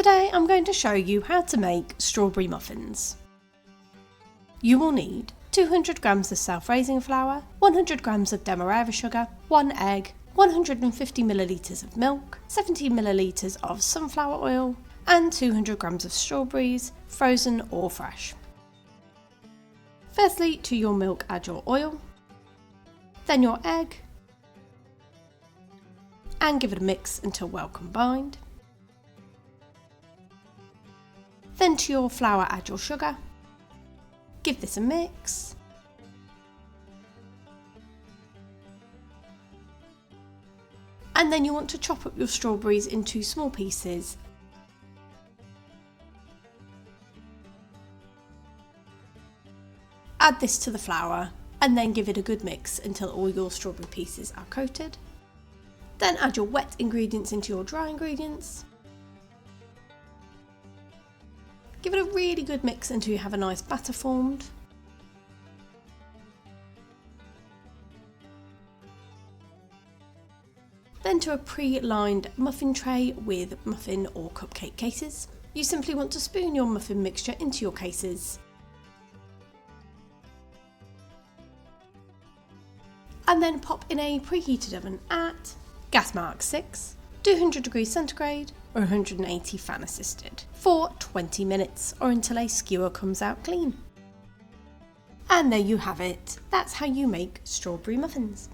Today I'm going to show you how to make strawberry muffins. You will need 200 grams of self-raising flour, 100 grams of Demerara sugar, 1 egg, 150 millilitres of milk, 70 millilitres of sunflower oil, and 200 grams of strawberries, frozen or fresh. Firstly, to your milk add your oil, then your egg, and give it a mix until well combined. Then to your flour add your sugar, give this a mix, and then you want to chop up your strawberries into small pieces. Add this to the flour and then give it a good mix until all your strawberry pieces are coated. Then add your wet ingredients into your dry ingredients. Give it a really good mix until you have a nice batter formed. Then to a pre-lined muffin tray with muffin or cupcake cases. You simply want to spoon your muffin mixture into your cases. And then pop in a preheated oven at gas mark 6, 200 degrees centigrade or 180 fan assisted for 20 minutes or until a skewer comes out clean. And there you have it. That's how you make strawberry muffins.